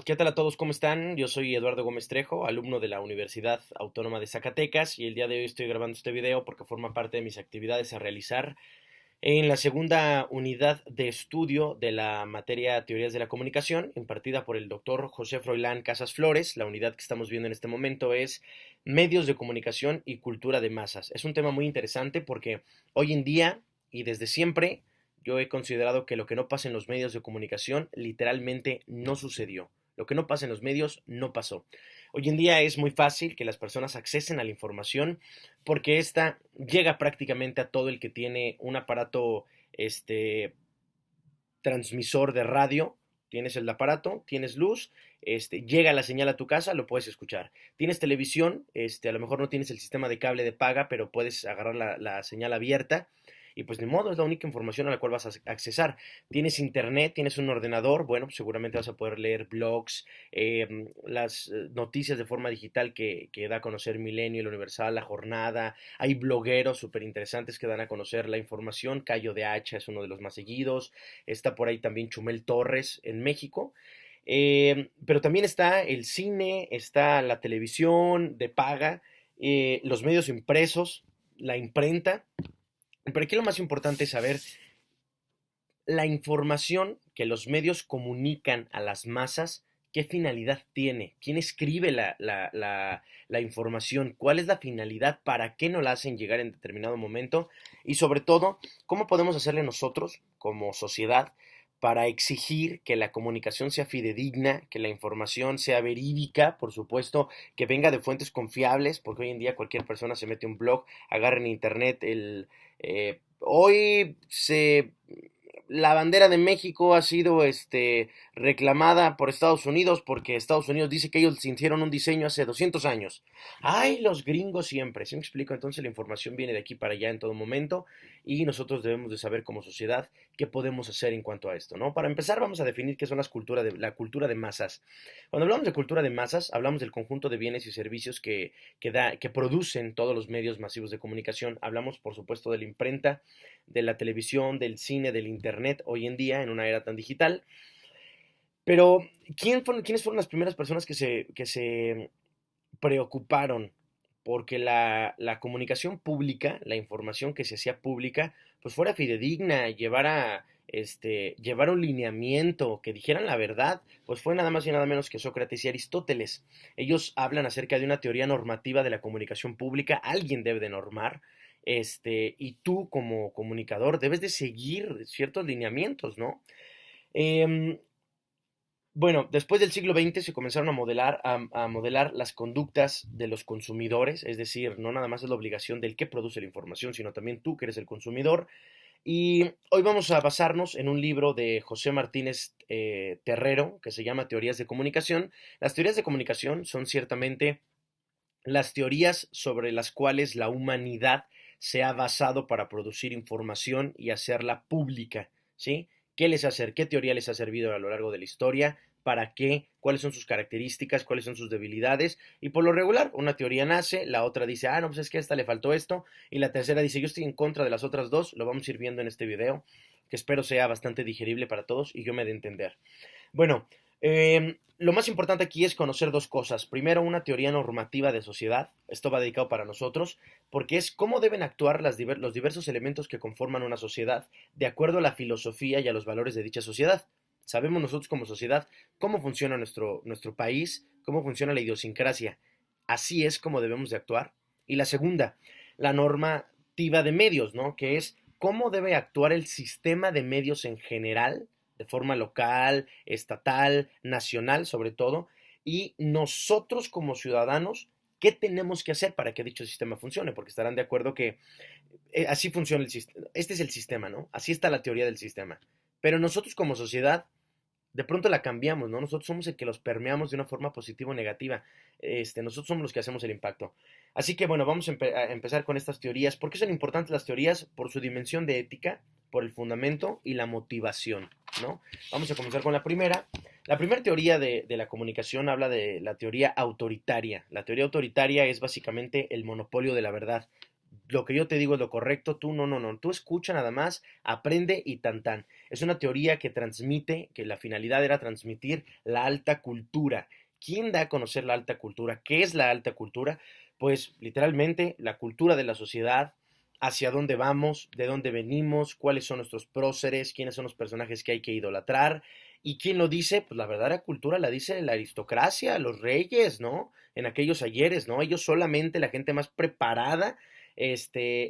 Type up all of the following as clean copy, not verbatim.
¿Qué tal a todos? ¿Cómo están? Yo soy Eduardo Gómez Trejo, alumno de la Universidad Autónoma de Zacatecas y el día de hoy estoy grabando este video porque forma parte de mis actividades a realizar en la segunda unidad de estudio de la materia Teorías de la Comunicación, impartida por el doctor José Froilán Casas Flores. La unidad que estamos viendo en este momento es Medios de Comunicación y Cultura de Masas. Es un tema muy interesante porque hoy en día y desde siempre yo he considerado que lo que no pasa en los medios de comunicación literalmente no sucedió. Lo que no pasa en los medios no pasó. Hoy en día es muy fácil que las personas accesen a la información porque esta llega prácticamente a todo el que tiene un aparato transmisor de radio. Tienes el aparato, tienes luz, llega la señal a tu casa, lo puedes escuchar. Tienes televisión, a lo mejor no tienes el sistema de cable de paga, pero puedes agarrar la señal abierta. Y pues ni modo, es la única información a la cual vas a accesar. Tienes internet, tienes un ordenador, bueno, pues seguramente vas a poder leer blogs, las noticias de forma digital que da a conocer Milenio, El Universal, La Jornada. Hay blogueros súper interesantes que dan a conocer la información. Cayo de Hacha es uno de los más seguidos. Está por ahí también Chumel Torres en México. Pero también está el cine, está la televisión de paga, los medios impresos, la imprenta. Pero aquí lo más importante es saber la información que los medios comunican a las masas, qué finalidad tiene, quién escribe la información, cuál es la finalidad, para qué nos la hacen llegar en determinado momento y sobre todo, cómo podemos hacerle nosotros como sociedad para exigir que la comunicación sea fidedigna, que la información sea verídica, por supuesto, que venga de fuentes confiables, porque hoy en día cualquier persona se mete un blog, agarra en internet hoy la bandera de México ha sido reclamada por Estados Unidos porque Estados Unidos dice que ellos hicieron un diseño hace 200 años. Ay, los gringos siempre, ¿sí me explico? Entonces la información viene de aquí para allá en todo momento y nosotros debemos de saber como sociedad qué podemos hacer en cuanto a esto, ¿no? Para empezar vamos a definir qué son la cultura de masas. Cuando hablamos de cultura de masas, hablamos del conjunto de bienes y servicios que producen todos los medios masivos de comunicación. Hablamos, por supuesto, de la imprenta, de la televisión, del cine, del internet, hoy en día, en una era tan digital. Pero, ¿quiénes fueron las primeras personas que se preocuparon porque la comunicación pública, la información que se hacía pública, pues fuera fidedigna, llevara un lineamiento, que dijeran la verdad? Pues fue nada más y nada menos que Sócrates y Aristóteles. Ellos hablan acerca de una teoría normativa de la comunicación pública. Alguien debe de normar, y tú como comunicador debes de seguir ciertos lineamientos, ¿no? Em, bueno, después del siglo XX se comenzaron a modelar las conductas de los consumidores, es decir, no nada más es la obligación del que produce la información, sino también tú que eres el consumidor. Y hoy vamos a basarnos en un libro de José Martínez Terrero que se llama Teorías de Comunicación. Las teorías de comunicación son ciertamente las teorías sobre las cuales la humanidad se ha basado para producir información y hacerla pública, ¿sí? ¿Qué teoría les ha servido a lo largo de la historia? ¿Para qué? ¿Cuáles son sus características? ¿Cuáles son sus debilidades? Y por lo regular, una teoría nace, la otra dice, no, pues es que a esta le faltó esto, y la tercera dice, yo estoy en contra de las otras dos. Lo vamos a ir viendo en este video, que espero sea bastante digerible para todos y yo me dé a entender. Bueno, lo más importante aquí es conocer dos cosas. Primero, una teoría normativa de sociedad. Esto va dedicado para nosotros, porque es cómo deben actuar los diversos elementos que conforman una sociedad de acuerdo a la filosofía y a los valores de dicha sociedad. Sabemos nosotros como sociedad cómo funciona nuestro país, cómo funciona la idiosincrasia. Así es como debemos de actuar. Y la segunda, la normativa de medios, ¿no? Que es cómo debe actuar el sistema de medios en general, de forma local, estatal, nacional sobre todo, y nosotros como ciudadanos, ¿qué tenemos que hacer para que dicho sistema funcione? Porque estarán de acuerdo que así funciona el sistema, este es el sistema, ¿no? Así está la teoría del sistema. Pero nosotros como sociedad, de pronto la cambiamos, ¿no? Nosotros somos el que los permeamos de una forma positiva o negativa. Nosotros somos los que hacemos el impacto. Así que bueno, vamos a empezar con estas teorías. ¿Por qué son importantes las teorías? Por su dimensión de ética, por el fundamento y la motivación, ¿no? Vamos a comenzar con la primera. La primera teoría de la comunicación habla de la teoría autoritaria. La teoría autoritaria es básicamente el monopolio de la verdad. lo que yo te digo es lo correcto, tú no, no, no, tú escucha nada más, aprende y tan tan. Es una teoría que transmite, que la finalidad era transmitir la alta cultura. ¿Quién da a conocer la alta cultura? ¿Qué es la alta cultura? Pues literalmente la cultura de la sociedad, hacia dónde vamos, de dónde venimos, cuáles son nuestros próceres, quiénes son los personajes que hay que idolatrar. ¿Y quién lo dice? Pues la verdadera cultura la dice la aristocracia, los reyes, ¿no? En aquellos ayeres, ¿no? Ellos solamente, la gente más preparada,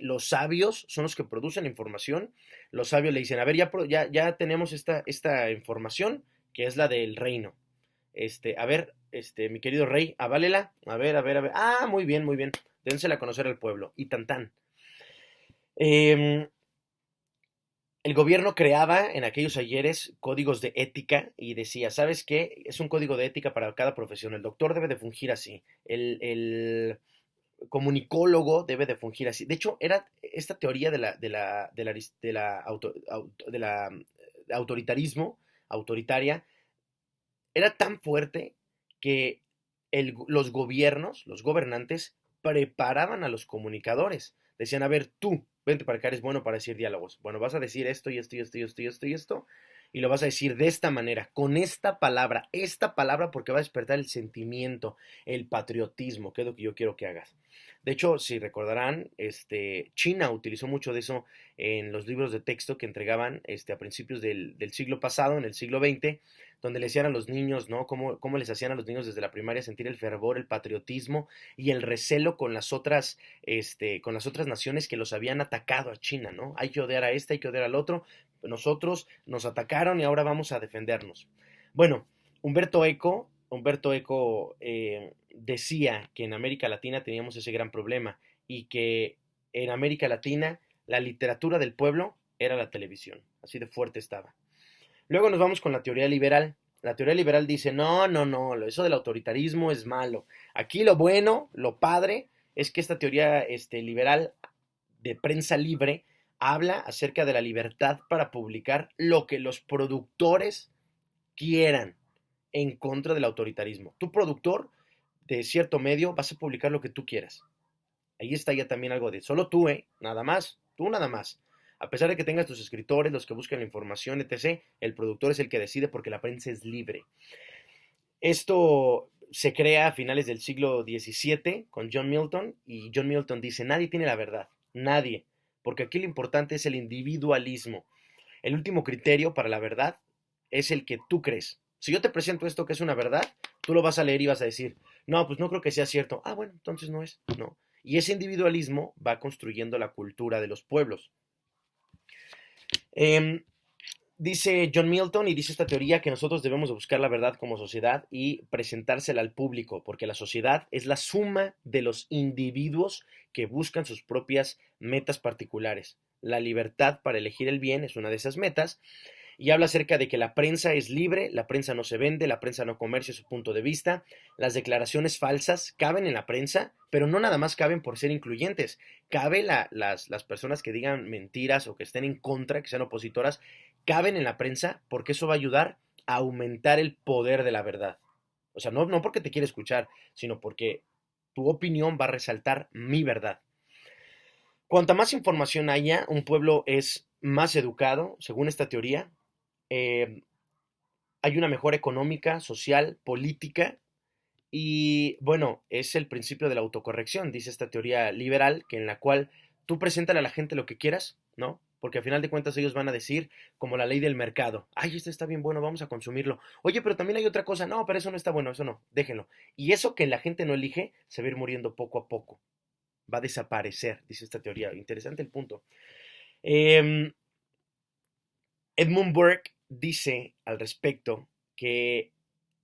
los sabios son los que producen información. Los sabios le dicen, a ver, ya tenemos esta información, que es la del reino. A ver, mi querido rey, aválela, a ver, a ver, a ver. Ah, muy bien, muy bien. Dénsela a conocer al pueblo. Y tan tan. Eh, el gobierno creaba en aquellos ayeres códigos de ética y decía, ¿sabes qué? Es un código de ética para cada profesión. El doctor debe de fungir así. El comunicólogo debe de fungir así. De hecho, era esta teoría de la autoritarismo, autoritaria, era tan fuerte que los gobiernos, los gobernantes, preparaban a los comunicadores. Decían, a ver, tú, vente para acá, eres bueno para decir diálogos. Bueno, vas a decir esto y esto y esto y esto y esto y esto, y lo vas a decir de esta manera, con esta palabra porque va a despertar el sentimiento, el patriotismo, que es lo que yo quiero que hagas. De hecho, si recordarán, China utilizó mucho de eso en los libros de texto que entregaban a principios del siglo pasado, en el siglo XX, donde le decían a los niños, ¿no? Cómo les hacían a los niños desde la primaria sentir el fervor, el patriotismo y el recelo con las otras naciones que los habían atacado a China, ¿no? Hay que odiar a este, hay que odiar al otro. Nosotros nos atacaron y ahora vamos a defendernos. Bueno, Humberto Eco decía que en América Latina teníamos ese gran problema y que en América Latina la literatura del pueblo era la televisión, así de fuerte estaba. Luego nos vamos con la teoría liberal. La teoría liberal dice, no, no, no, eso del autoritarismo es malo. Aquí lo bueno, lo padre, es que esta teoría liberal de prensa libre habla acerca de la libertad para publicar lo que los productores quieran en contra del autoritarismo. Tu productor de cierto medio vas a publicar lo que tú quieras. Ahí está ya también algo de solo tú, nada más, tú nada más. A pesar de que tengas tus escritores, los que buscan la información, etc., el productor es el que decide porque la prensa es libre. Esto se crea a finales del siglo XVII con John Milton y John Milton dice, nadie tiene la verdad, nadie, porque aquí lo importante es el individualismo. El último criterio para la verdad es el que tú crees. Si yo te presento esto que es una verdad, tú lo vas a leer y vas a decir, no, pues no creo que sea cierto. Ah, bueno, entonces no es, no. Y ese individualismo va construyendo la cultura de los pueblos. Eh, Dice John Milton y dice esta teoría que nosotros debemos de buscar la verdad como sociedad y presentársela al público, porque la sociedad es la suma de los individuos que buscan sus propias metas particulares. La libertad para elegir el bien es una de esas metas y habla acerca de que la prensa es libre, la prensa no se vende, la prensa no comercia su punto de vista, las declaraciones falsas caben en la prensa, pero no nada más caben por ser incluyentes, cabe las personas que digan mentiras o que estén en contra, que sean opositoras, caben en la prensa porque eso va a ayudar a aumentar el poder de la verdad. O sea, no porque te quiere escuchar, sino porque tu opinión va a resaltar mi verdad. Cuanta más información haya, un pueblo es más educado, según esta teoría, eh, hay una mejora económica, social, política y bueno, es el principio de la autocorrección, dice esta teoría liberal, que en la cual tú preséntale a la gente lo que quieras, ¿no? Porque al final de cuentas ellos van a decir como la ley del mercado, ay, este está bien bueno, vamos a consumirlo. Oye, pero también hay otra cosa, no, pero eso no está bueno, eso no, déjenlo. Y eso que la gente no elige se va a ir muriendo poco a poco, va a desaparecer, dice esta teoría. Interesante el punto. Eh, Edmund Burke dice al respecto que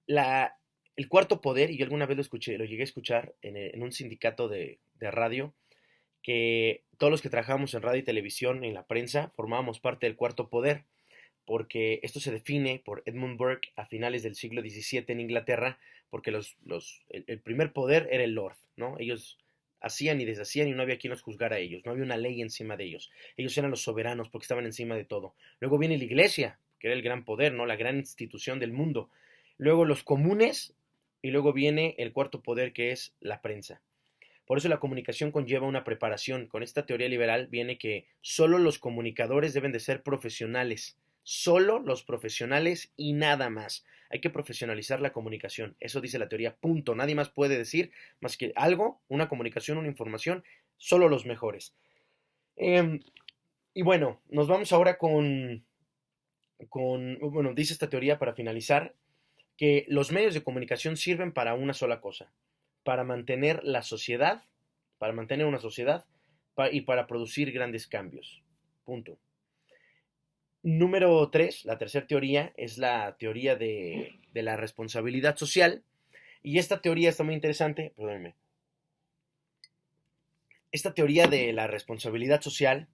la, el cuarto poder, y yo alguna vez lo escuché, lo llegué a escuchar en un sindicato de radio, que todos los que trabajamos en radio y televisión, en la prensa, formábamos parte del cuarto poder, porque esto se define por Edmund Burke a finales del siglo XVII en Inglaterra, porque el primer poder era el Lord, ¿no? Ellos hacían y deshacían y no había quien los juzgara a ellos, no había una ley encima de ellos. Ellos eran los soberanos porque estaban encima de todo. Luego viene la iglesia, que era el gran poder, ¿no? La gran institución del mundo. Luego los comunes y luego viene el cuarto poder que es la prensa. Por eso la comunicación conlleva una preparación. Con esta teoría liberal viene que solo los comunicadores deben de ser profesionales. Solo los profesionales y nada más. Hay que profesionalizar la comunicación. Eso dice la teoría, punto. Nadie más puede decir más que algo, una comunicación, una información, solo los mejores. Y bueno, nos vamos ahora bueno, dice esta teoría para finalizar, que los medios de comunicación sirven para una sola cosa, para mantener la sociedad, para mantener una sociedad y para producir grandes cambios. Punto. Número 3, la tercera teoría, es la teoría de la responsabilidad social. Y esta teoría está muy interesante, perdónenme. Esta teoría de la responsabilidad social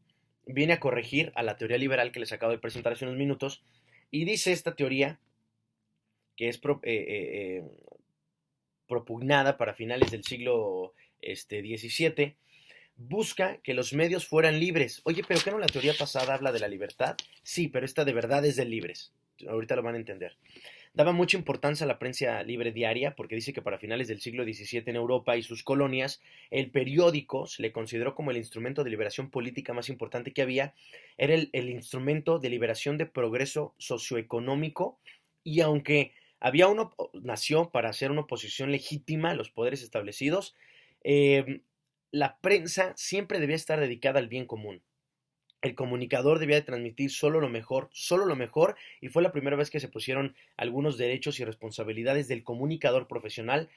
viene a corregir a la teoría liberal que les acabo de presentar hace unos minutos. Y dice esta teoría, que es propugnada para finales del siglo XVII, busca que los medios fueran libres. Oye, ¿pero qué no la teoría pasada habla de la libertad? Sí, pero esta de verdad es de libres. Ahorita lo van a entender. Daba mucha importancia a la prensa libre diaria porque dice que para finales del siglo XVII en Europa y sus colonias, el periódico se le consideró como el instrumento de liberación política más importante que había. Era el instrumento de liberación de progreso socioeconómico y aunque nació para hacer una oposición legítima a los poderes establecidos, la prensa siempre debía estar dedicada al bien común. El comunicador debía de transmitir solo lo mejor, y fue la primera vez que se pusieron algunos derechos y responsabilidades del comunicador profesional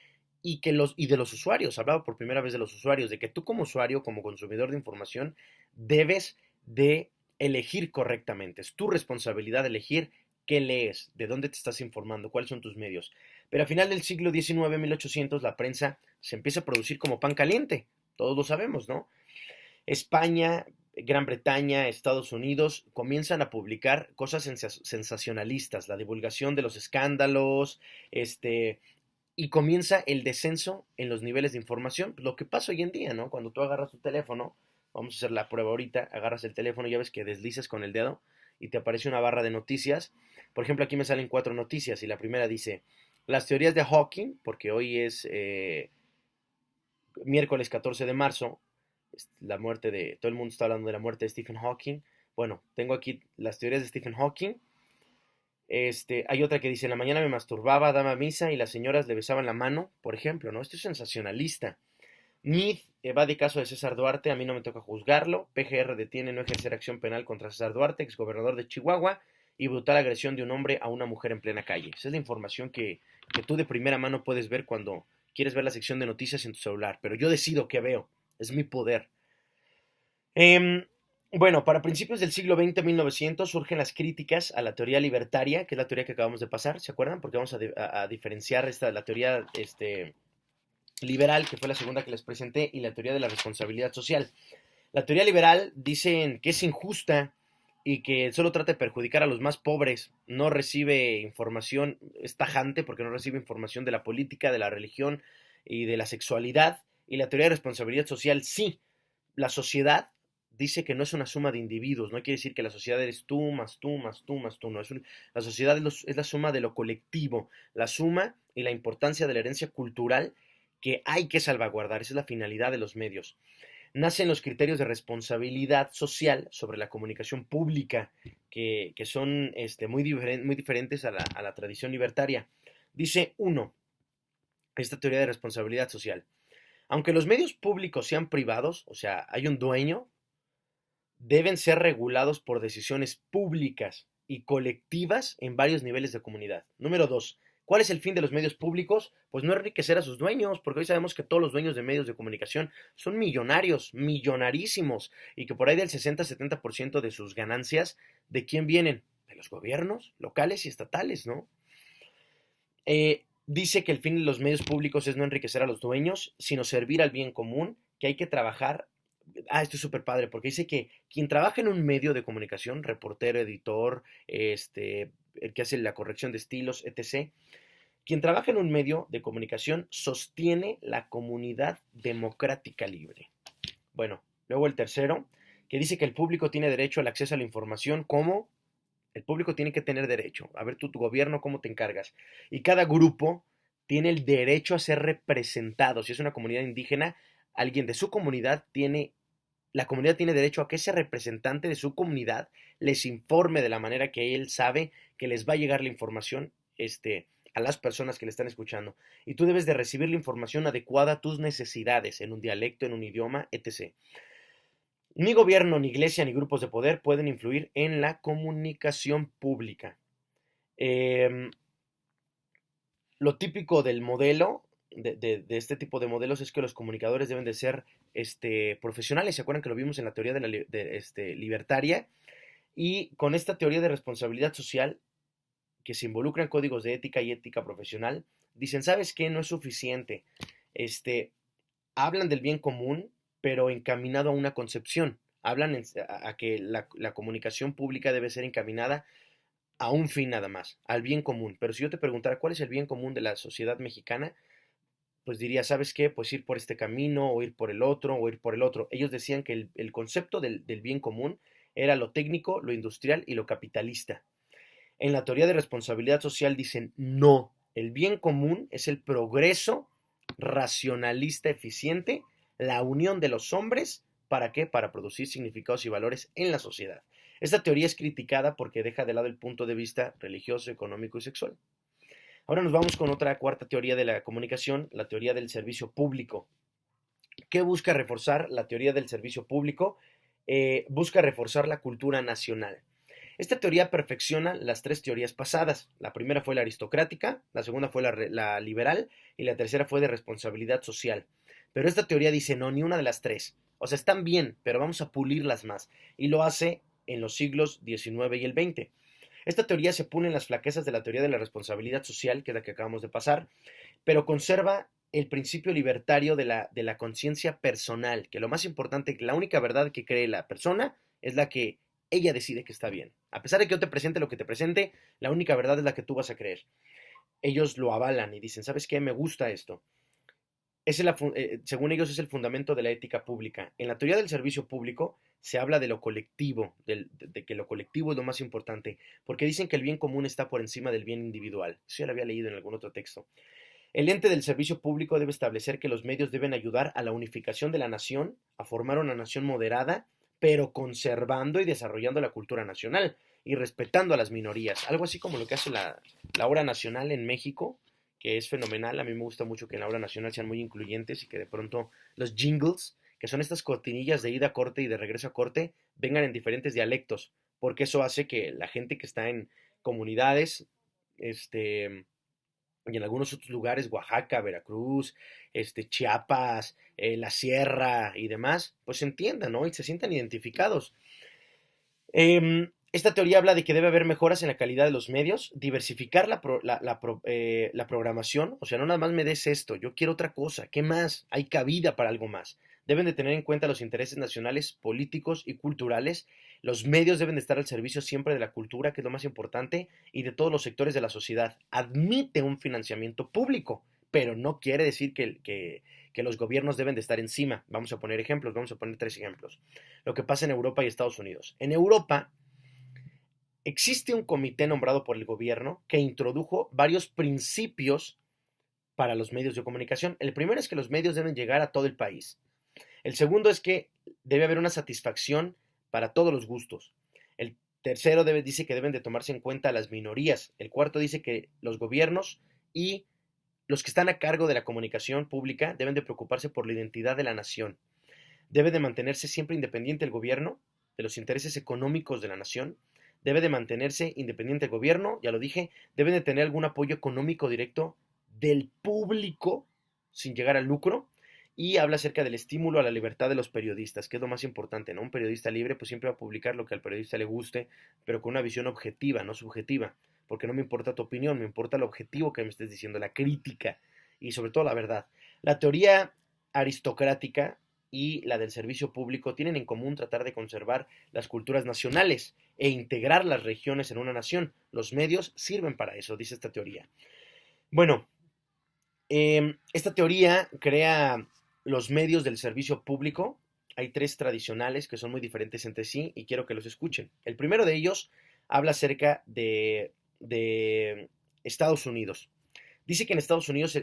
y de los usuarios. Hablaba por primera vez de los usuarios, de que tú como usuario, como consumidor de información, debes de elegir correctamente. Es tu responsabilidad elegir qué lees, de dónde te estás informando, cuáles son tus medios. Pero a final del siglo XIX, 1800, la prensa se empieza a producir como pan caliente. Todos lo sabemos, ¿no? España, Gran Bretaña, Estados Unidos comienzan a publicar cosas sensacionalistas, la divulgación de los escándalos, y comienza el descenso en los niveles de información, lo que pasa hoy en día, ¿no? Cuando tú agarras tu teléfono, vamos a hacer la prueba ahorita, agarras el teléfono y ya ves que deslizas con el dedo y te aparece una barra de noticias. Por ejemplo, aquí me salen 4 noticias y la primera dice, las teorías de Hawking, porque hoy es miércoles 14 de marzo, la muerte de, todo el mundo está hablando de la muerte de Stephen Hawking. Bueno, tengo aquí las teorías de Stephen Hawking. Hay otra que dice, en la mañana me masturbaba, daba misa y las señoras le besaban la mano, por ejemplo, ¿no? Esto es sensacionalista. Mead evade caso de César Duarte, a mí no me toca juzgarlo. PGR detiene no ejercer acción penal contra César Duarte, exgobernador de Chihuahua, y brutal agresión de un hombre a una mujer en plena calle. Esa es la información que tú de primera mano puedes ver cuando quieres ver la sección de noticias en tu celular, pero yo decido qué veo, es mi poder. Bueno, para principios del siglo XX, 1900, surgen las críticas a la teoría libertaria, que es la teoría que acabamos de pasar, ¿se acuerdan? Porque vamos a diferenciar la teoría liberal, que fue la segunda que les presenté, y la teoría de la responsabilidad social. La teoría liberal dicen que es injusta y que solo trata de perjudicar a los más pobres, no recibe información, es tajante porque no recibe información de la política, de la religión y de la sexualidad, y la teoría de responsabilidad social sí. La sociedad dice que no es una suma de individuos, no quiere decir que la sociedad eres tú, más tú, más tú, más tú, no, la sociedad es la suma de lo colectivo, la suma y la importancia de la herencia cultural que hay que salvaguardar, esa es la finalidad de los medios. Nacen los criterios de responsabilidad social sobre la comunicación pública, que son muy diferentes a la tradición libertaria. Dice uno, esta teoría de responsabilidad social. Aunque los medios públicos sean privados, o sea, hay un dueño, deben ser regulados por decisiones públicas y colectivas en varios niveles de comunidad. Número 2. ¿Cuál es el fin de los medios públicos? Pues no enriquecer a sus dueños, porque hoy sabemos que todos los dueños de medios de comunicación son millonarios, millonarísimos, y que por ahí del 60-70% de sus ganancias, ¿de quién vienen? De los gobiernos locales y estatales, ¿no? Dice que el fin de los medios públicos es no enriquecer a los dueños, sino servir al bien común, que hay que trabajar. Esto es súper padre, porque dice que quien trabaja en un medio de comunicación, reportero, editor, el que hace la corrección de estilos, etc., quien trabaja en un medio de comunicación sostiene la comunidad democrática libre. Bueno, luego el tercero, que dice que el público tiene derecho al acceso a la información. ¿Cómo? El público tiene que tener derecho. A ver, tu gobierno, ¿cómo te encargas? Y cada grupo tiene el derecho a ser representado. Si es una comunidad indígena, alguien de su comunidad la comunidad tiene derecho a que ese representante de su comunidad les informe de la manera que él sabe que les va a llegar la información, a las personas que le están escuchando. Y tú debes de recibir la información adecuada a tus necesidades, en un dialecto, en un idioma, etc. Ni gobierno, ni iglesia, ni grupos de poder pueden influir en la comunicación pública. Lo típico del modelo, de este tipo de modelos, es que los comunicadores deben de ser profesionales. ¿Se acuerdan que lo vimos en la teoría de la libertaria? Y con esta teoría de responsabilidad social, que se involucra en códigos de ética y ética profesional, dicen, ¿sabes qué? No es suficiente. Hablan del bien común, pero encaminado a una concepción. Hablan a que la comunicación pública debe ser encaminada a un fin nada más, al bien común. Pero si yo te preguntara cuál es el bien común de la sociedad mexicana, pues diría, ¿sabes qué? Pues ir por este camino, o ir por el otro, o ir por el otro. Ellos decían que el concepto del bien común era lo técnico, lo industrial y lo capitalista. En la teoría de responsabilidad social dicen, no, el bien común es el progreso racionalista eficiente, la unión de los hombres, ¿para qué? Para producir significados y valores en la sociedad. Esta teoría es criticada porque deja de lado el punto de vista religioso, económico y sexual. Ahora nos vamos con otra cuarta teoría de la comunicación, la teoría del servicio público. ¿Qué busca reforzar la teoría del servicio público? Busca reforzar la cultura nacional. Esta teoría perfecciona las tres teorías pasadas. La primera fue la aristocrática, la segunda fue la liberal y la tercera fue de responsabilidad social. Pero esta teoría dice no, ni una de las tres. O sea, están bien, pero vamos a pulirlas más. Y lo hace en los siglos XIX y el XX. Esta teoría se pone en las flaquezas de la teoría de la responsabilidad social, que es la que acabamos de pasar, pero conserva el principio libertario de la conciencia personal, que lo más importante, que la única verdad que cree la persona es la que ella decide que está bien. A pesar de que yo te presente lo que te presente, la única verdad es la que tú vas a creer. Ellos lo avalan y dicen, ¿sabes qué? Me gusta esto. Según ellos es el fundamento de la ética pública. En la teoría del servicio público se habla de lo colectivo, de que lo colectivo es lo más importante, porque dicen que el bien común está por encima del bien individual. Eso ya lo había leído en algún otro texto. El ente del servicio público debe establecer que los medios deben ayudar a la unificación de la nación, a formar una nación moderada, pero conservando y desarrollando la cultura nacional y respetando a las minorías. Algo así como lo que hace la hora nacional en México, que es fenomenal. A mí me gusta mucho que en la hora nacional sean muy incluyentes y que de pronto los jingles, que son estas cortinillas de ida a corte y de regreso a corte, vengan en diferentes dialectos, porque eso hace que la gente que está en comunidades, y en algunos otros lugares, Oaxaca, Veracruz, Chiapas, la Sierra y demás, pues se entiendan, ¿no? Y se sientan identificados. Esta teoría habla de que debe haber mejoras en la calidad de los medios, diversificar la programación, o sea, no nada más me des esto, yo quiero otra cosa, ¿qué más? Hay cabida para algo más. Deben de tener en cuenta los intereses nacionales, políticos y culturales. Los medios deben de estar al servicio siempre de la cultura, que es lo más importante, y de todos los sectores de la sociedad. Admite un financiamiento público, pero no quiere decir que los gobiernos deben de estar encima. Vamos a poner ejemplos, vamos a poner 3 ejemplos. Lo que pasa en Europa y Estados Unidos. En Europa existe un comité nombrado por el gobierno que introdujo varios principios para los medios de comunicación. El primero es que los medios deben llegar a todo el país. El segundo es que debe haber una satisfacción para todos los gustos. El tercero dice que deben de tomarse en cuenta las minorías. El cuarto dice que los gobiernos y los que están a cargo de la comunicación pública deben de preocuparse por la identidad de la nación. Debe de mantenerse siempre independiente el gobierno de los intereses económicos de la nación. Debe de mantenerse independiente el gobierno, ya lo dije. Debe de tener algún apoyo económico directo del público sin llegar al lucro. Y habla acerca del estímulo a la libertad de los periodistas, que es lo más importante, ¿no? Un periodista libre pues siempre va a publicar lo que al periodista le guste, pero con una visión objetiva, no subjetiva, porque no me importa tu opinión, me importa el objetivo que me estés diciendo, la crítica y sobre todo la verdad. La teoría aristocrática y la del servicio público tienen en común tratar de conservar las culturas nacionales e integrar las regiones en una nación. Los medios sirven para eso, dice esta teoría. Bueno, esta teoría crea los medios del servicio público. Hay 3 tradicionales que son muy diferentes entre sí y quiero que los escuchen. El primero de ellos habla acerca de Estados Unidos. Dice que en Estados Unidos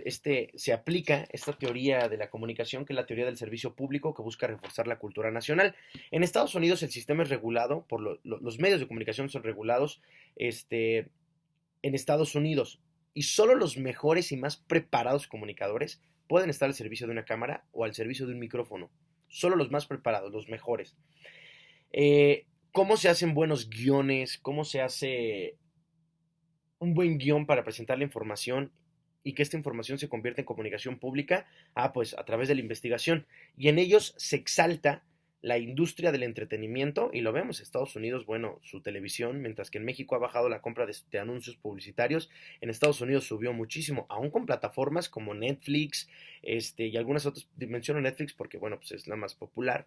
se aplica esta teoría de la comunicación, que es la teoría del servicio público, que busca reforzar la cultura nacional. En Estados Unidos el sistema es regulado, los medios de comunicación son regulados en Estados Unidos, y solo los mejores y más preparados comunicadores pueden estar al servicio de una cámara o al servicio de un micrófono. Solo los más preparados, los mejores. ¿Cómo se hacen buenos guiones? ¿Cómo se hace un buen guión para presentar la información y que esta información se convierta en comunicación pública? Pues a través de la investigación. Y en ellos se exalta la industria del entretenimiento, y lo vemos, Estados Unidos, bueno, su televisión, mientras que en México ha bajado la compra de anuncios publicitarios, en Estados Unidos subió muchísimo, aún con plataformas como Netflix, y algunas otras, menciono Netflix porque, bueno, pues es la más popular,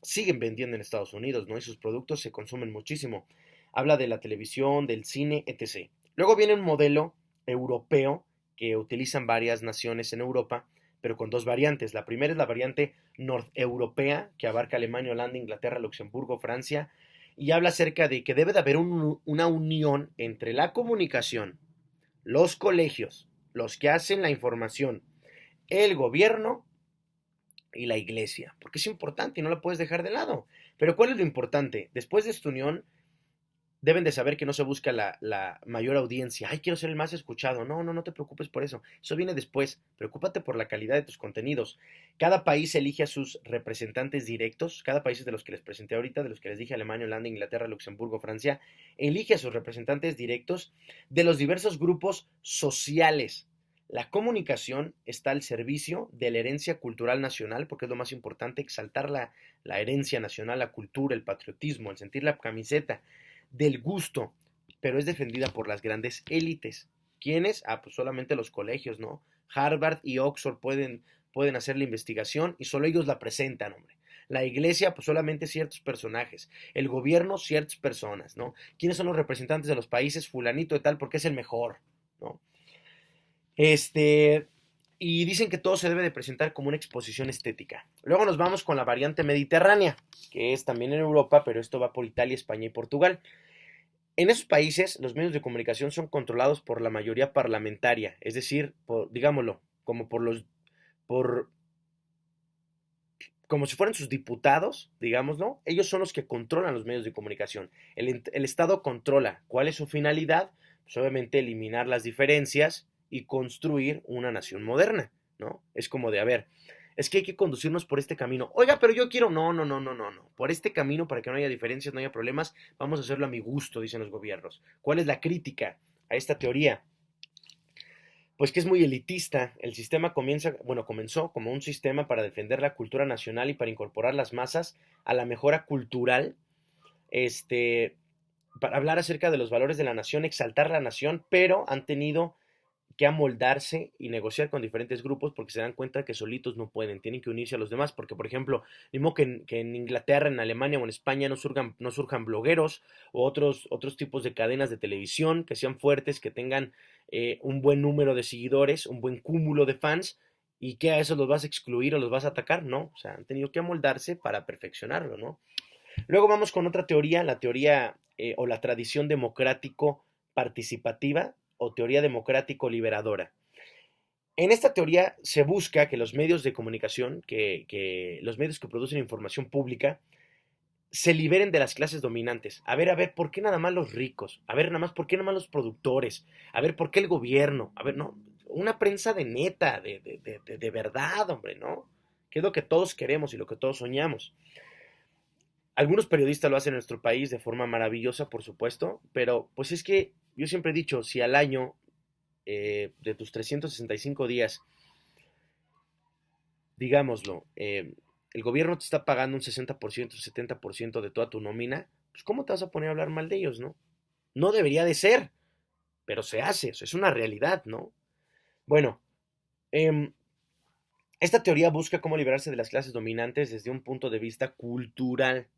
siguen vendiendo en Estados Unidos, ¿no? Y sus productos se consumen muchísimo. Habla de la televisión, del cine, etc. Luego viene un modelo europeo que utilizan varias naciones en Europa, pero con dos variantes. La primera es la variante norteuropea, que abarca Alemania, Holanda, Inglaterra, Luxemburgo, Francia, y habla acerca de que debe de haber una unión entre la comunicación, los colegios, los que hacen la información, el gobierno y la iglesia, porque es importante y no la puedes dejar de lado. Pero ¿cuál es lo importante? Después de esta unión, deben de saber que no se busca la mayor audiencia. Ay, quiero ser el más escuchado. No, no, no te preocupes por eso. Eso viene después. Preocúpate por la calidad de tus contenidos. Cada país elige a sus representantes directos. Cada país de los que les presenté ahorita, de los que les dije, Alemania, Holanda, Inglaterra, Luxemburgo, Francia, elige a sus representantes directos de los diversos grupos sociales. La comunicación está al servicio de la herencia cultural nacional, porque es lo más importante, exaltar la herencia nacional, la cultura, el patriotismo, el sentir la camiseta, del gusto, pero es defendida por las grandes élites. ¿Quiénes? Pues solamente los colegios, ¿no? Harvard y Oxford pueden hacer la investigación y solo ellos la presentan, hombre. La iglesia, pues solamente ciertos personajes. El gobierno, ciertas personas, ¿no? ¿Quiénes son los representantes de los países? Fulanito de tal, porque es el mejor, ¿no? Y dicen que todo se debe de presentar como una exposición estética. Luego nos vamos con la variante mediterránea, que es también en Europa, pero esto va por Italia, España y Portugal. En esos países, los medios de comunicación son controlados por la mayoría parlamentaria, es decir, digámoslo, por, como si fueran sus diputados, digámoslo, ellos son los que controlan los medios de comunicación. El Estado controla. ¿Cuál es su finalidad? Pues obviamente eliminar las diferencias y construir una nación moderna, ¿no? Es como de, a ver, es que hay que conducirnos por este camino. Oiga, pero yo quiero, no, no, no, no, no, no. Por este camino, para que no haya diferencias, no haya problemas, vamos a hacerlo a mi gusto, dicen los gobiernos. ¿Cuál es la crítica a esta teoría? Pues que es muy elitista. El sistema comenzó como un sistema para defender la cultura nacional y para incorporar las masas a la mejora cultural, para hablar acerca de los valores de la nación, exaltar la nación, pero han tenido que amoldarse y negociar con diferentes grupos porque se dan cuenta que solitos no pueden, tienen que unirse a los demás, porque por ejemplo, mismo que en Inglaterra, en Alemania o en España no surjan blogueros o otros tipos de cadenas de televisión que sean fuertes, que tengan un buen número de seguidores, un buen cúmulo de fans, y que a eso los vas a excluir o los vas a atacar, no, o sea, han tenido que amoldarse para perfeccionarlo, ¿no? Luego vamos con otra teoría, la teoría o la tradición democrático participativa o teoría democrático-liberadora. En esta teoría se busca que los medios de comunicación, que los medios que producen información pública, se liberen de las clases dominantes. A ver, ¿por qué nada más los ricos? A ver, nada más, ¿por qué nada más los productores? A ver, ¿por qué el gobierno? A ver, no, una prensa de neta, de verdad, hombre, ¿no? Que es lo que todos queremos y lo que todos soñamos. Algunos periodistas lo hacen en nuestro país de forma maravillosa, por supuesto, pero pues es que yo siempre he dicho, si al año de tus 365 días, digámoslo, el gobierno te está pagando un 60%, 70% de toda tu nómina, pues ¿cómo te vas a poner a hablar mal de ellos, no? No debería de ser, pero se hace, o sea, es una realidad, ¿no? Bueno, esta teoría busca cómo liberarse de las clases dominantes desde un punto de vista cultural.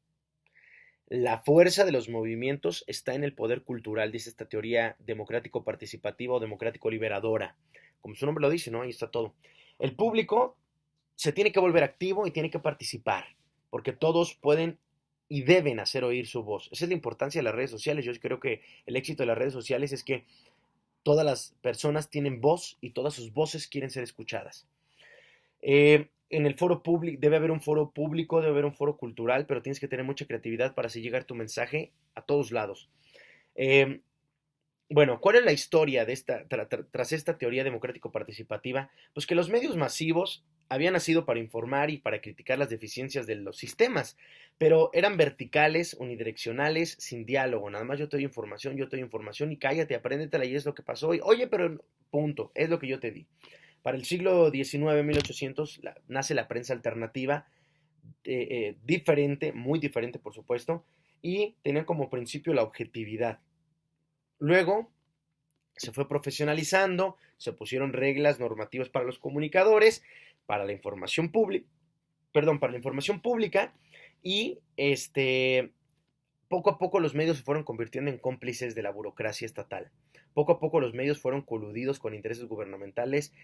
La fuerza de los movimientos está en el poder cultural, dice esta teoría democrático-participativa o democrático-liberadora. Como su nombre lo dice, ¿no? Ahí está todo. El público se tiene que volver activo y tiene que participar, porque todos pueden y deben hacer oír su voz. Esa es la importancia de las redes sociales. Yo creo que el éxito de las redes sociales es que Todas las personas tienen voz y todas sus voces quieren ser escuchadas. En el foro público, debe haber un foro público, debe haber un foro cultural, pero tienes que tener mucha creatividad para así llegar tu mensaje a todos lados. Eh, bueno, ¿cuál es la historia de tras esta teoría democrático-participativa? Pues que los medios masivos habían nacido para informar y para criticar las deficiencias de los sistemas, pero eran verticales, unidireccionales, sin diálogo. Nada más yo te doy información y cállate, apréndetela y es lo que pasó hoy. Oye, pero punto, es lo que yo te di. Para el siglo XIX, 1800, nace la prensa alternativa, diferente, muy diferente por supuesto, y tenía como principio la objetividad. Luego se fue profesionalizando, se pusieron reglas normativas para los comunicadores, para la información pública, para la información pública y poco a poco los medios se fueron convirtiendo en cómplices de la burocracia estatal. Poco a poco los medios fueron coludidos con intereses gubernamentales.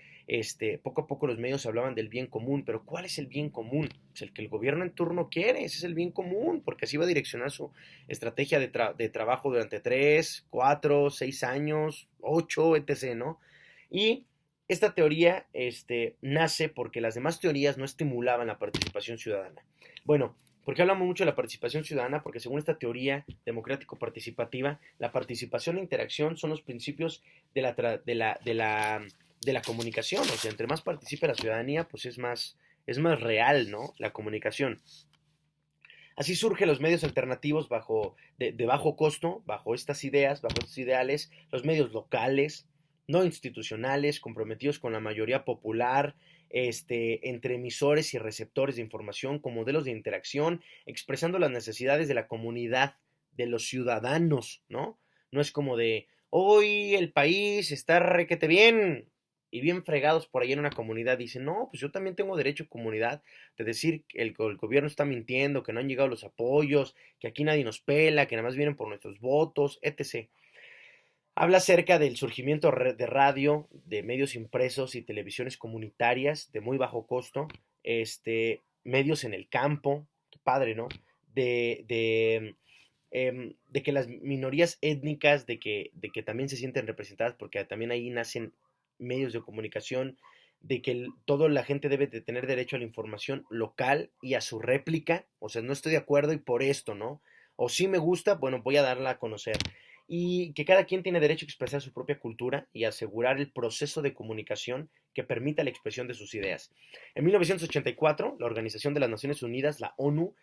Poco a poco los medios hablaban del bien común, pero ¿cuál es el bien común? Pues el que el gobierno en turno quiere, ese es el bien común, porque así va a direccionar su estrategia de trabajo durante 3, 4, 6 años, 8, etc., ¿no? Y esta teoría nace porque las demás teorías no estimulaban la participación ciudadana. Bueno, ¿por qué hablamos mucho de la participación ciudadana? Porque según esta teoría democrático-participativa, la participación e interacción son los principios de la comunicación. O sea, entre más participe la ciudadanía, pues es más real, ¿no? La comunicación. Así surgen los medios alternativos de bajo costo, bajo estas ideas, bajo estos ideales, los medios locales, no institucionales, comprometidos con la mayoría popular, entre emisores y receptores de información, con modelos de interacción, expresando las necesidades de la comunidad, de los ciudadanos, ¿no? No es como de, hoy el país está requete bien y bien fregados por ahí en una comunidad. Dicen, no, pues yo también tengo derecho a comunidad de decir que el gobierno está mintiendo, que no han llegado los apoyos, que aquí nadie nos pela, que nada más vienen por nuestros votos, etc. Habla acerca del surgimiento de radio, de medios impresos y televisiones comunitarias de muy bajo costo, medios en el campo, qué padre, ¿no? De que las minorías étnicas, de que también se sienten representadas, porque también ahí nacen medios de comunicación, de que toda la gente debe de tener derecho a la información local y a su réplica. O sea, no estoy de acuerdo y por esto, ¿no? O sí me gusta, bueno, voy a darla a conocer. Y que cada quien tiene derecho a expresar su propia cultura y asegurar el proceso de comunicación que permita la expresión de sus ideas. En 1984, la Organización de las Naciones Unidas, la ONU,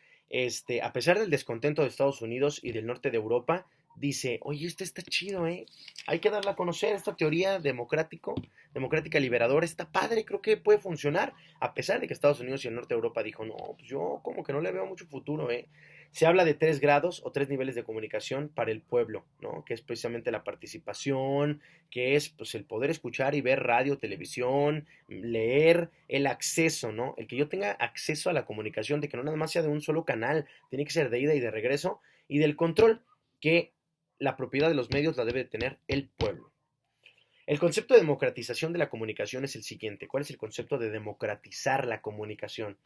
a pesar del descontento de Estados Unidos y del norte de Europa, dice, oye, esto está chido, ¿eh? Hay que darla a conocer, esta teoría democrática liberadora, está padre, creo que puede funcionar, a pesar de que Estados Unidos y el norte de Europa dijo, no, pues yo como que no le veo mucho futuro, ¿eh? Se habla de 3 grados o 3 niveles de comunicación para el pueblo, ¿no? Que es precisamente la participación, que es pues el poder escuchar y ver radio, televisión, leer, el acceso, ¿no? El que yo tenga acceso a la comunicación, de que no nada más sea de un solo canal, tiene que ser de ida y de regreso, y del control, que la propiedad de los medios la debe tener el pueblo. El concepto de democratización de la comunicación es el siguiente. ¿Cuál es el concepto de democratizar la comunicación?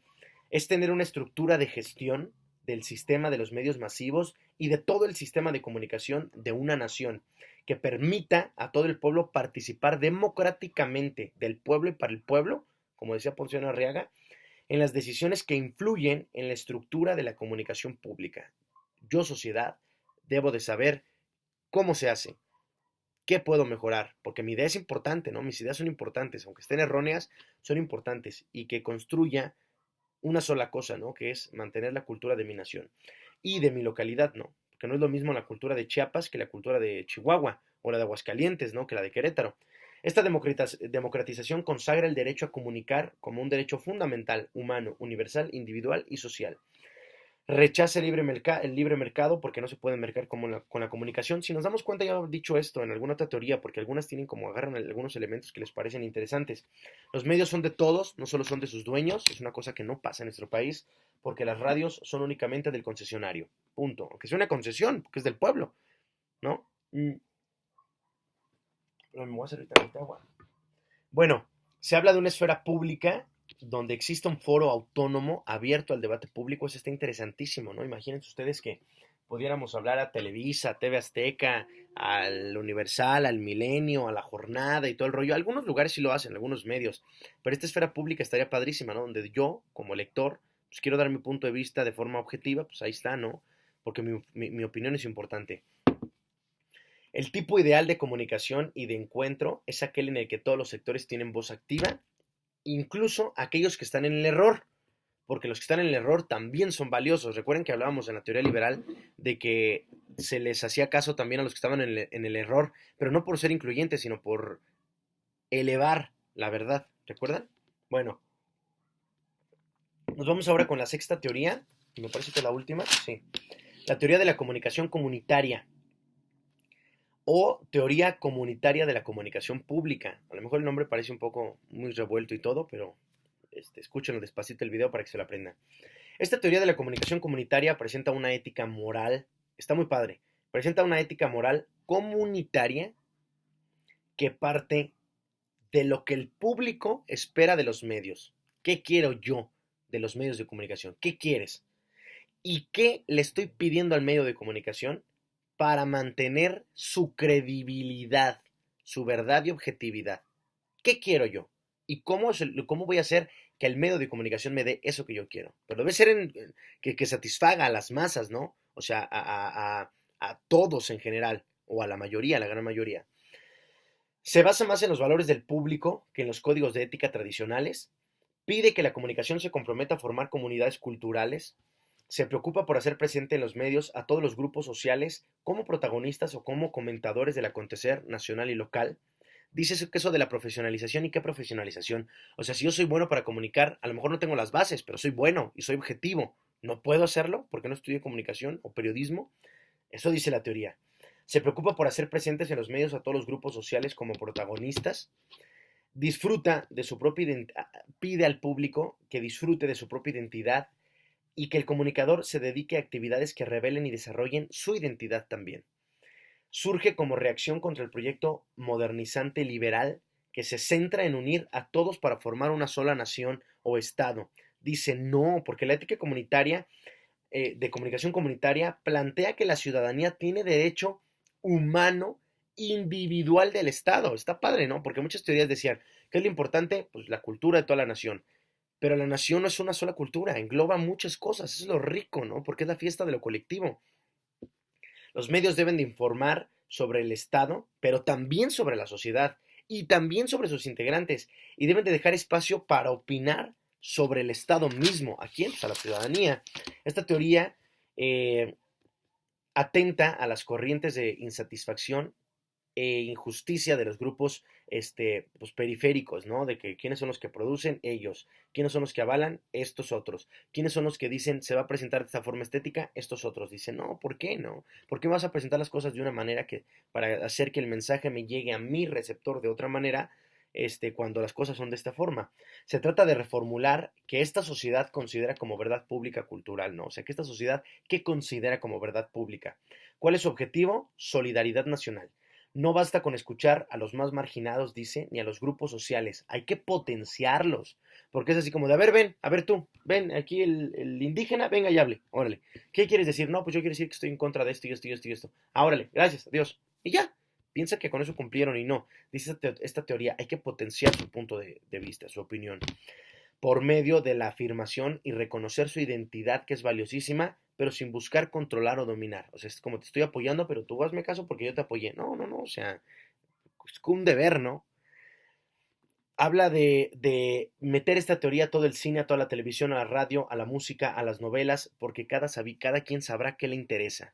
Es tener una estructura de gestión del sistema de los medios masivos y de todo el sistema de comunicación de una nación, que permita a todo el pueblo participar democráticamente del pueblo y para el pueblo, como decía Ponce Arriaga, en las decisiones que influyen en la estructura de la comunicación pública. Yo, sociedad, debo de saber cómo se hace, qué puedo mejorar, porque mi idea es importante, ¿no? Mis ideas son importantes, aunque estén erróneas, son importantes, y que construya una sola cosa, ¿no? Que es mantener la cultura de mi nación y de mi localidad, ¿no? Porque no es lo mismo la cultura de Chiapas que la cultura de Chihuahua o la de Aguascalientes, ¿no? Que la de Querétaro. Esta democratización consagra el derecho a comunicar como un derecho fundamental, humano, universal, individual y social. Rechaza el libre mercado porque no se puede mercar con la comunicación. Si nos damos cuenta, ya he dicho esto en alguna otra teoría, porque algunas tienen como agarran algunos elementos que les parecen interesantes. Los medios son de todos, no solo son de sus dueños, es una cosa que no pasa en nuestro país, porque las radios son únicamente del concesionario, punto. Aunque sea una concesión, porque es del pueblo, ¿no? Pero me voy a hacer ahorita agua. Bueno, se habla de una esfera pública donde exista un foro autónomo abierto al debate público. Eso está interesantísimo, ¿no? Imagínense ustedes que pudiéramos hablar a Televisa, a TV Azteca, al Universal, al Milenio, a La Jornada y todo el rollo. Algunos lugares sí lo hacen, algunos medios, pero esta esfera pública estaría padrísima, ¿no? Donde yo, como lector, pues quiero dar mi punto de vista de forma objetiva, pues ahí está, ¿no? Porque mi opinión es importante. El tipo ideal de comunicación y de encuentro es aquel en el que todos los sectores tienen voz activa, incluso aquellos que están en el error, porque los que están en el error también son valiosos. Recuerden que hablábamos en la teoría liberal de que se les hacía caso también a los que estaban en el error, pero no por ser incluyentes, sino por elevar la verdad. ¿Recuerdan? Bueno, nos vamos ahora con la sexta teoría, y me parece que la última, sí. La teoría de la comunicación comunitaria o teoría comunitaria de la comunicación pública. A lo mejor el nombre parece un poco muy revuelto y todo, pero escúchenlo despacito el video para que se lo aprendan. Esta teoría de la comunicación comunitaria presenta una ética moral, está muy padre, presenta una ética moral comunitaria que parte de lo que el público espera de los medios. ¿Qué quiero yo de los medios de comunicación? ¿Qué quieres? ¿Y qué le estoy pidiendo al medio de comunicación para mantener su credibilidad, su verdad y objetividad? ¿Qué quiero yo? ¿Y cómo voy a hacer que el medio de comunicación me dé eso que yo quiero? Pero debe ser que satisfaga a las masas, ¿no? O sea, a todos en general, o a la mayoría, a la gran mayoría. Se basa más en los valores del público que en los códigos de ética tradicionales. Pide que la comunicación se comprometa a formar comunidades culturales. Se preocupa por hacer presente en los medios a todos los grupos sociales como protagonistas o como comentadores del acontecer nacional y local. Dice que eso de la profesionalización. ¿Y qué profesionalización? O sea, si yo soy bueno para comunicar, a lo mejor no tengo las bases, pero soy bueno y soy objetivo. ¿No puedo hacerlo porque no estudié comunicación o periodismo? Eso dice la teoría. Se preocupa por hacer presentes en los medios a todos los grupos sociales como protagonistas. Disfruta de su propia identidad, pide al público que disfrute de su propia identidad y que el comunicador se dedique a actividades que revelen y desarrollen su identidad también. Surge como reacción contra el proyecto modernizante liberal que se centra en unir a todos para formar una sola nación o Estado. Dice no, porque la ética comunitaria, de comunicación comunitaria, plantea que la ciudadanía tiene derecho humano individual del Estado. Está padre, ¿no? Porque muchas teorías decían, ¿qué es lo importante? Pues la cultura de toda la nación. Pero la nación no es una sola cultura, engloba muchas cosas, eso es lo rico, ¿no? Porque es la fiesta de lo colectivo. Los medios deben de informar sobre el Estado, pero también sobre la sociedad y también sobre sus integrantes, y deben de dejar espacio para opinar sobre el Estado mismo. ¿A quién? Pues a la ciudadanía. Esta teoría eh, atenta a las corrientes de insatisfacción e injusticia de los grupos pues, periféricos, ¿no? De que quiénes son los que producen ellos, quiénes son los que avalan estos otros, quiénes son los que dicen se va a presentar de esta forma estética, estos otros dicen, no, ¿por qué no? ¿Por qué vas a presentar las cosas de una manera que para hacer que el mensaje me llegue a mi receptor de otra manera? Cuando las cosas son de esta forma. Se trata de reformular que esta sociedad considera como verdad pública cultural, ¿no? O sea, que esta sociedad, ¿qué considera como verdad pública? ¿Cuál es su objetivo? Solidaridad nacional. No basta con escuchar a los más marginados, dice, ni a los grupos sociales. Hay que potenciarlos. Porque es así como de, a ver tú, ven, aquí el indígena, venga y hable, órale. ¿Qué quieres decir? No, pues yo quiero decir que estoy en contra de esto y esto y esto y esto. Ah, órale, gracias, adiós. Y ya, piensa que con eso cumplieron y no. Dice esta teoría, hay que potenciar su punto de vista, su opinión por medio de la afirmación y reconocer su identidad, que es valiosísima, pero sin buscar controlar o dominar. O sea, es como te estoy apoyando, pero tú hazme caso porque yo te apoyé. No, no, no, o sea, es un deber, ¿no? Habla de meter esta teoría a todo el cine, a toda la televisión, a la radio, a la música, a las novelas, porque cada quien sabrá qué le interesa.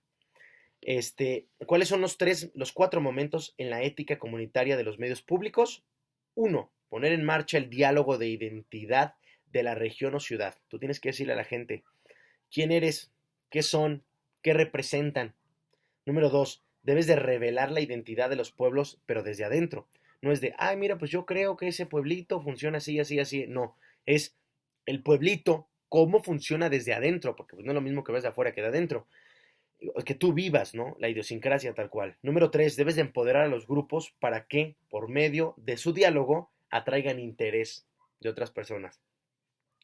¿Cuáles son los cuatro momentos en la ética comunitaria de los medios públicos? Uno, poner en marcha el diálogo de identidad de la región o ciudad. Tú tienes que decirle a la gente quién eres, qué son, qué representan. Número dos, debes de revelar la identidad de los pueblos, pero desde adentro. No es de, ay, mira, pues yo creo que ese pueblito funciona así, así, así. No, es el pueblito, cómo funciona desde adentro, porque pues no es lo mismo que ves de afuera que de adentro. Que tú vivas, ¿no? La idiosincrasia tal cual. Número tres, debes de empoderar a los grupos para que, por medio de su diálogo, atraigan interés de otras personas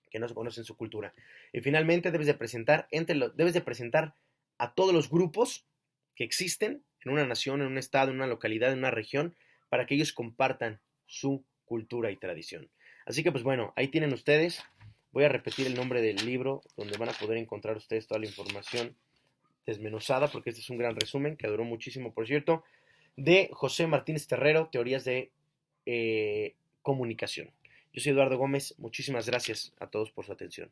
que no se conocen su cultura. Y finalmente debes de presentar a todos los grupos que existen en una nación, en un estado, en una localidad, en una región, para que ellos compartan su cultura y tradición. Así que pues bueno, ahí tienen ustedes. Voy a repetir el nombre del libro donde van a poder encontrar ustedes toda la información desmenuzada, porque este es un gran resumen que duró muchísimo, por cierto, de José Martínez Terrero, Teorías de Comunicación. Yo soy Eduardo Gómez, muchísimas gracias a todos por su atención.